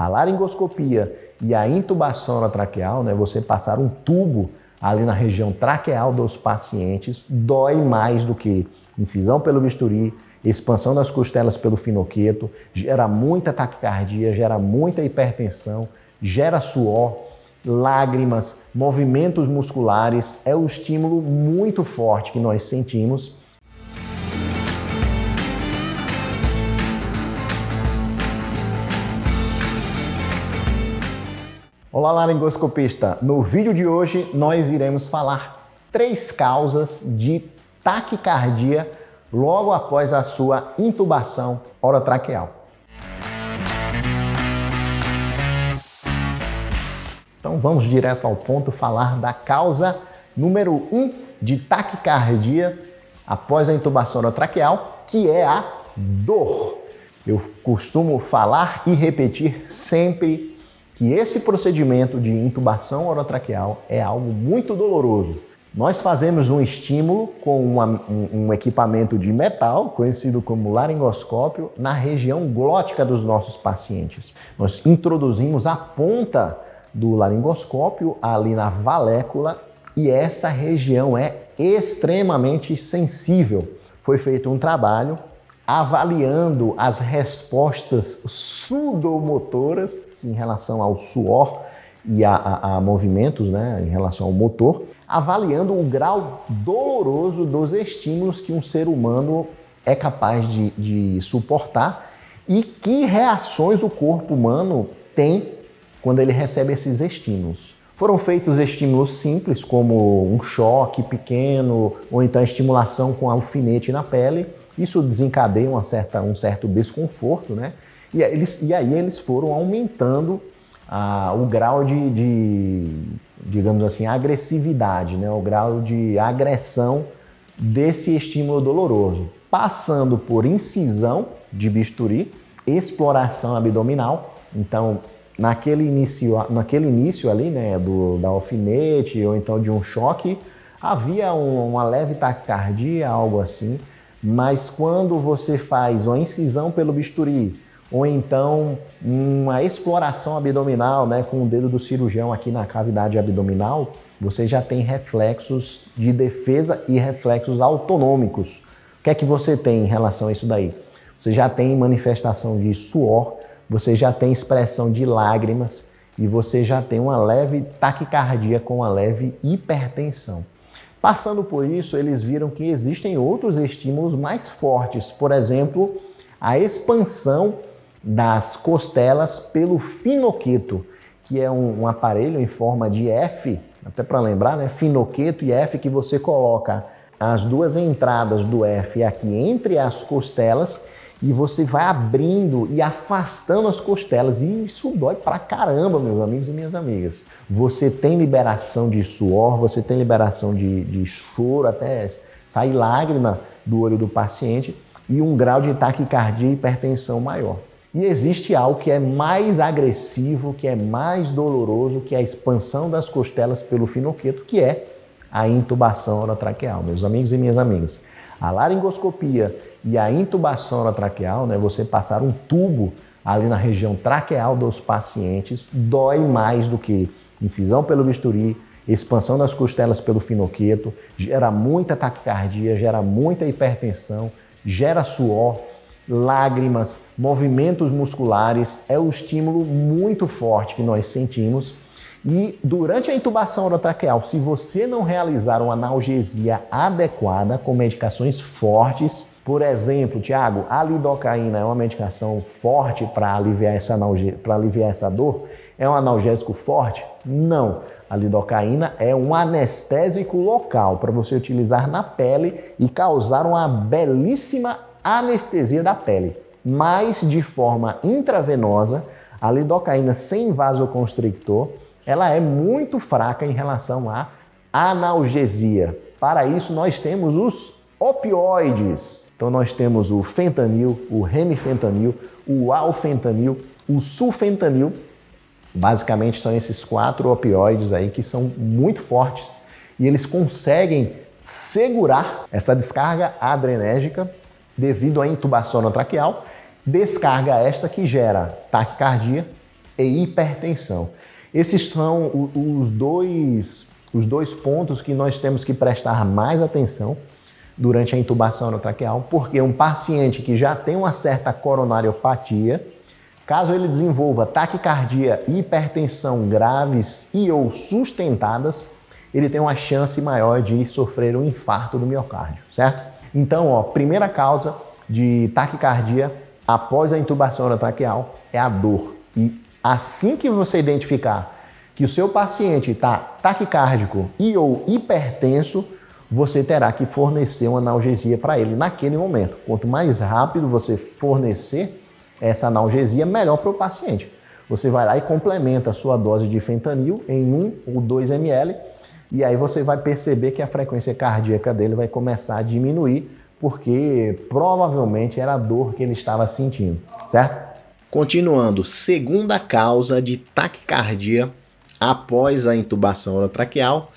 A laringoscopia e a intubação orotraqueal, né, você passar um tubo ali na região traqueal dos pacientes, dói mais do que incisão pelo bisturi, expansão das costelas pelo finoqueto, gera muita taquicardia, gera muita hipertensão, gera suor, lágrimas, movimentos musculares, é um estímulo muito forte que nós sentimos. Olá, laringoscopista! No vídeo de hoje nós iremos falar 3 causas de taquicardia logo após a sua intubação orotraqueal. Então vamos direto ao ponto, falar da causa número 1 de taquicardia após a intubação orotraqueal, que é a dor. Eu costumo falar e repetir sempre que esse procedimento de intubação orotraqueal é algo muito doloroso. Nós fazemos um estímulo com um equipamento de metal, conhecido como laringoscópio, na região glótica dos nossos pacientes. Nós introduzimos a ponta do laringoscópio ali na valécula e essa região é extremamente sensível. Foi feito um trabalho avaliando as respostas sudomotoras em relação ao suor e a movimentos, né, em relação ao motor, avaliando o grau doloroso dos estímulos que um ser humano é capaz de suportar e que reações o corpo humano tem quando ele recebe esses estímulos. Foram feitos estímulos simples, como um choque pequeno ou então estimulação com alfinete na pele. Isso desencadeia um certo desconforto, né? E aí eles foram aumentando o grau digamos assim, agressividade, né? O grau de agressão desse estímulo doloroso, passando por incisão de bisturi, exploração abdominal. Então, naquele início ali, né, da alfinete ou então de um choque, havia uma leve taquicardia, algo assim. Mas quando você faz uma incisão pelo bisturi ou então uma exploração abdominal, né, com o dedo do cirurgião aqui na cavidade abdominal, você já tem reflexos de defesa e reflexos autonômicos. O que é que você tem em relação a isso daí? Você já tem manifestação de suor, você já tem expressão de lágrimas e você já tem uma leve taquicardia com uma leve hipertensão. Passando por isso, eles viram que existem outros estímulos mais fortes, por exemplo, a expansão das costelas pelo finoqueto, que é um aparelho em forma de F, até para lembrar, né? Finoqueto e F, que você coloca as duas entradas do F aqui entre as costelas e você vai abrindo e afastando as costelas. E isso dói pra caramba, meus amigos e minhas amigas. Você tem liberação de suor, você tem liberação de choro, até sair lágrima do olho do paciente e um grau de taquicardia e hipertensão maior. E existe algo que é mais agressivo, que é mais doloroso, que é a expansão das costelas pelo finoqueto, que é a intubação orotraqueal, meus amigos e minhas amigas. A laringoscopia e a intubação orotraqueal, né, você passar um tubo ali na região traqueal dos pacientes, dói mais do que incisão pelo bisturi, expansão das costelas pelo finoqueto, gera muita taquicardia, gera muita hipertensão, gera suor, lágrimas, movimentos musculares, é um estímulo muito forte que nós sentimos. E durante a intubação orotraqueal, se você não realizar uma analgesia adequada com medicações fortes, por exemplo, Tiago, a lidocaína é uma medicação forte para aliviar essa dor? É um analgésico forte? Não. A lidocaína é um anestésico local para você utilizar na pele e causar uma belíssima anestesia da pele. Mas de forma intravenosa, a lidocaína sem vasoconstrictor, ela é muito fraca em relação à analgesia. Para isso, nós temos os opioides. Então, nós temos o fentanil, o remifentanil, o alfentanil, o sulfentanil. Basicamente, são esses 4 opioides aí que são muito fortes e eles conseguem segurar essa descarga adrenérgica devido à intubação orotraqueal, descarga esta que gera taquicardia, e hipertensão. Esses são os dois pontos que nós temos que prestar mais atenção durante a intubação orotraqueal, porque um paciente que já tem uma certa coronariopatia, caso ele desenvolva taquicardia e hipertensão graves e ou sustentadas, ele tem uma chance maior de sofrer um infarto do miocárdio, certo? Então, primeira causa de taquicardia após a intubação orotraqueal é a dor. E assim que você identificar que o seu paciente está taquicárdico e ou hipertenso, você terá que fornecer uma analgesia para ele naquele momento. Quanto mais rápido você fornecer essa analgesia, melhor para o paciente. Você vai lá e complementa a sua dose de fentanil em 1 ou 2 ml e aí você vai perceber que a frequência cardíaca dele vai começar a diminuir, porque provavelmente era a dor que ele estava sentindo, certo? Continuando, segunda causa de taquicardia após a intubação orotraqueal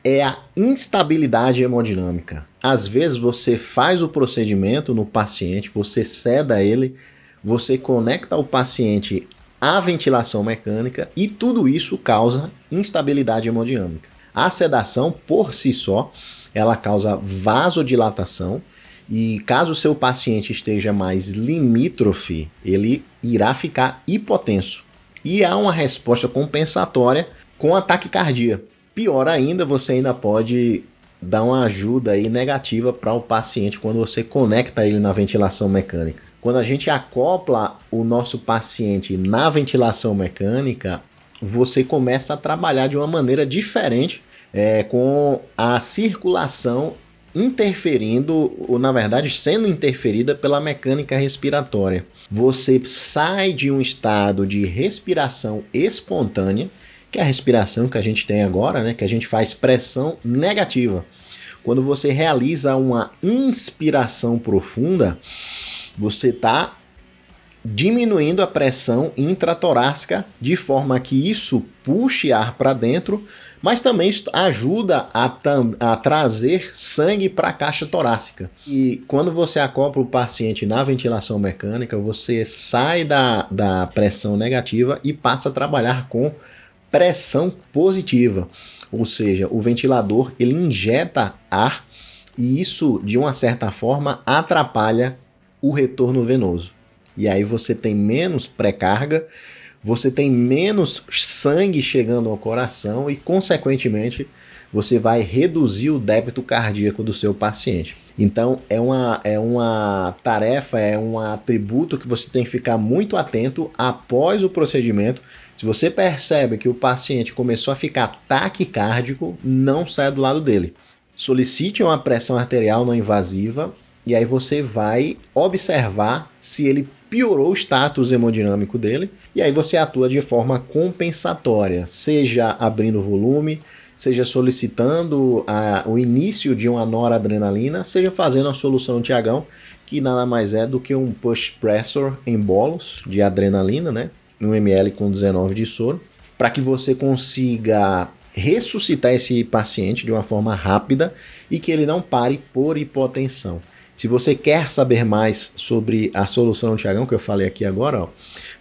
é a instabilidade hemodinâmica. Às vezes você faz o procedimento no paciente, você seda ele, você conecta o paciente à ventilação mecânica e tudo isso causa instabilidade hemodinâmica. A sedação, por si só, ela causa vasodilatação e caso o seu paciente esteja mais limítrofe, ele irá ficar hipotenso. E há uma resposta compensatória com a taquicardia. Pior ainda, você ainda pode dar uma ajuda aí negativa para o paciente quando você conecta ele na ventilação mecânica. Quando a gente acopla o nosso paciente na ventilação mecânica, você começa a trabalhar de uma maneira diferente com a circulação interferindo, ou na verdade sendo interferida pela mecânica respiratória. Você sai de um estado de respiração espontânea, que é a respiração que a gente tem agora, né, que a gente faz pressão negativa. Quando você realiza uma inspiração profunda, você está diminuindo a pressão intratorácica de forma que isso puxe ar para dentro, mas também ajuda a trazer sangue para a caixa torácica. E quando você acopla o paciente na ventilação mecânica, você sai da pressão negativa e passa a trabalhar com pressão positiva. Ou seja, o ventilador ele injeta ar e isso, de uma certa forma, atrapalha o retorno venoso. E aí você tem menos pré-carga, você tem menos sangue chegando ao coração e, consequentemente, você vai reduzir o débito cardíaco do seu paciente. Então, é uma tarefa, é um atributo que você tem que ficar muito atento após o procedimento. Se você percebe que o paciente começou a ficar taquicárdico, não saia do lado dele. Solicite uma pressão arterial não invasiva e aí você vai observar se ele piorou o status hemodinâmico dele e aí você atua de forma compensatória, seja abrindo volume, seja solicitando o início de uma noradrenalina, seja fazendo a solução Tiagão, que nada mais é do que um push pressor em bolos de adrenalina, né? 1 ml com 19 de soro, para que você consiga ressuscitar esse paciente de uma forma rápida e que ele não pare por hipotensão. Se você quer saber mais sobre a solução Tiagão, que eu falei aqui agora,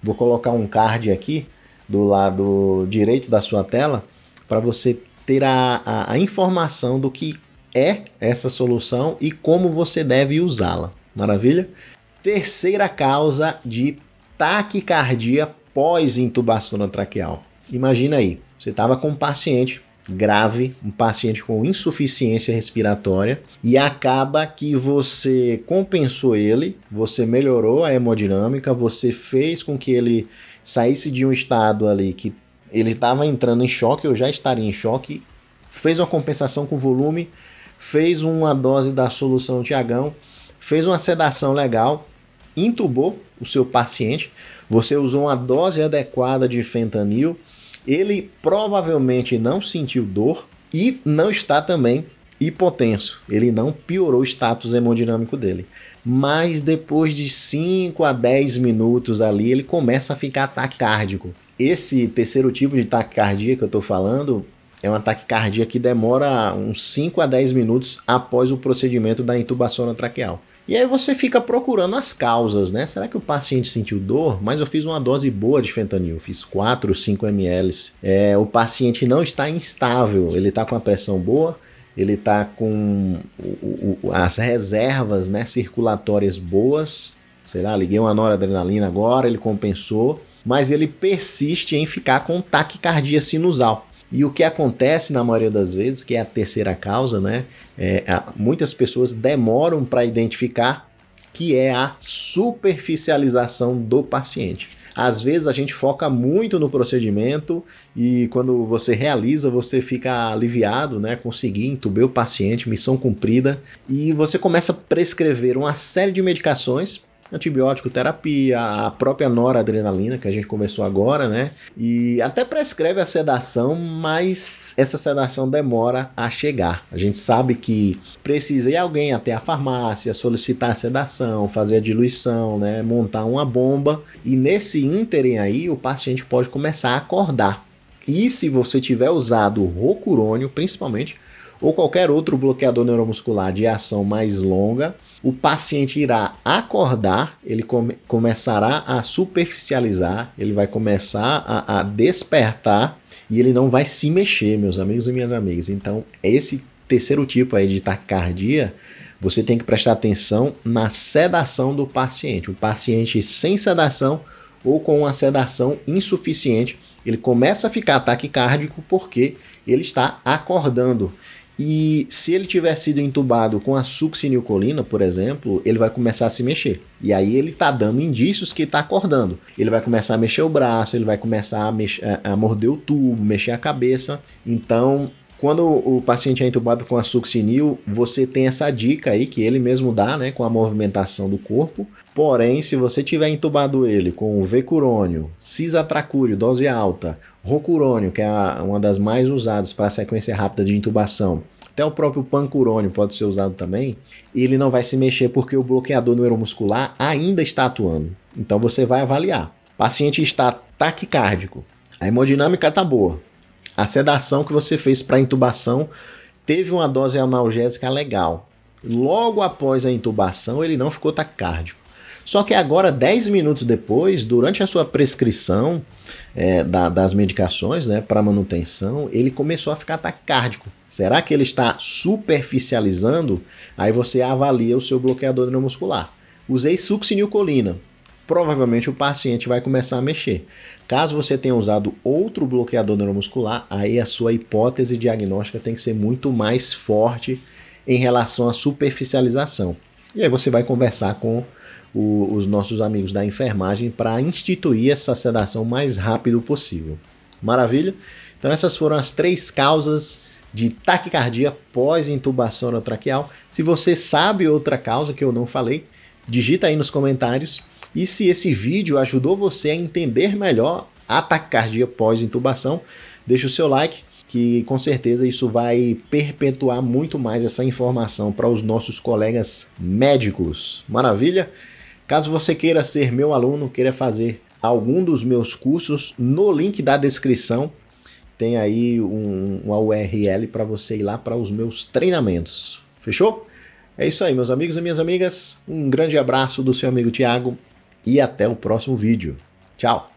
vou colocar um card aqui do lado direito da sua tela para você ter a informação do que é essa solução e como você deve usá-la. Maravilha? Terceira causa de taquicardia pós-intubação orotraqueal. Imagina aí, você estava com um paciente grave, um paciente com insuficiência respiratória e acaba que você compensou ele, você melhorou a hemodinâmica, você fez com que ele saísse de um estado ali que ele estava entrando em choque, ou já estaria em choque, fez uma compensação com volume, fez uma dose da solução Tiagão, fez uma sedação legal, intubou o seu paciente, você usou uma dose adequada de fentanil, ele provavelmente não sentiu dor e não está também hipotenso, ele não piorou o status hemodinâmico dele. Mas depois de 5 a 10 minutos ali, ele começa a ficar taquicárdico. Esse terceiro tipo de taquicardia que eu estou falando é uma taquicardia que demora uns 5 a 10 minutos após o procedimento da intubação orotraqueal. E aí você fica procurando as causas, né? Será que o paciente sentiu dor? Mas eu fiz uma dose boa de fentanil, fiz 4 ou 5 ml. O paciente não está instável, ele está com a pressão boa, ele está com as reservas, né, circulatórias boas. Sei lá, liguei uma noradrenalina agora, ele compensou, mas ele persiste em ficar com taquicardia sinusal. E o que acontece na maioria das vezes, que é a terceira causa, né? Muitas pessoas demoram para identificar, que é a superficialização do paciente. Às vezes a gente foca muito no procedimento e quando você realiza, você fica aliviado, né? Consegui, entubei o paciente, missão cumprida, e você começa a prescrever uma série de medicações, antibiótico terapia, a própria noradrenalina que a gente conversou agora, né? E até prescreve a sedação, mas essa sedação demora a chegar. A gente sabe que precisa ir alguém até a farmácia, solicitar a sedação, fazer a diluição, né? Montar uma bomba, e nesse ínterim aí o paciente pode começar a acordar. E se você tiver usado o rocurônio, principalmente, ou qualquer outro bloqueador neuromuscular de ação mais longa, o paciente irá acordar, ele começará a superficializar, ele vai começar a despertar e ele não vai se mexer, meus amigos e minhas amigas. Então, esse terceiro tipo aí de taquicardia, você tem que prestar atenção na sedação do paciente. O paciente sem sedação ou com uma sedação insuficiente, ele começa a ficar taquicárdico porque ele está acordando. E se ele tiver sido entubado com a succinilcolina, por exemplo, ele vai começar a se mexer. E aí ele está dando indícios que está acordando. Ele vai começar a mexer o braço, ele vai começar a morder o tubo, mexer a cabeça. Então, quando o paciente é entubado com a succinil, você tem essa dica aí que ele mesmo dá, né, com a movimentação do corpo. Porém, se você tiver entubado ele com vecurônio, cisatracúrio, dose alta, rocurônio, que é uma das mais usadas para a sequência rápida de intubação, até o próprio pancurônio pode ser usado também, ele não vai se mexer porque o bloqueador neuromuscular ainda está atuando. Então você vai avaliar. O paciente está taquicárdico, a hemodinâmica está boa, a sedação que você fez para a intubação teve uma dose analgésica legal. Logo após a intubação, ele não ficou taquicárdico. Só que agora, 10 minutos depois, durante a sua prescrição das medicações, né, para manutenção, ele começou a ficar taquicárdico. Será que ele está superficializando? Aí você avalia o seu bloqueador neuromuscular. Usei succinilcolina. Provavelmente o paciente vai começar a mexer. Caso você tenha usado outro bloqueador neuromuscular, aí a sua hipótese diagnóstica tem que ser muito mais forte em relação à superficialização. E aí você vai conversar com os nossos amigos da enfermagem para instituir essa sedação o mais rápido possível. Maravilha? Então essas foram as 3 causas de taquicardia pós-intubação orotraqueal. Se você sabe outra causa que eu não falei, digita aí nos comentários. E se esse vídeo ajudou você a entender melhor a taquicardia pós-intubação, deixa o seu like, que com certeza isso vai perpetuar muito mais essa informação para os nossos colegas médicos. Maravilha? Caso você queira ser meu aluno, queira fazer algum dos meus cursos, no link da descrição tem aí uma URL para você ir lá para os meus treinamentos. Fechou? É isso aí, meus amigos e minhas amigas. Um grande abraço do seu amigo Thiago e até o próximo vídeo. Tchau!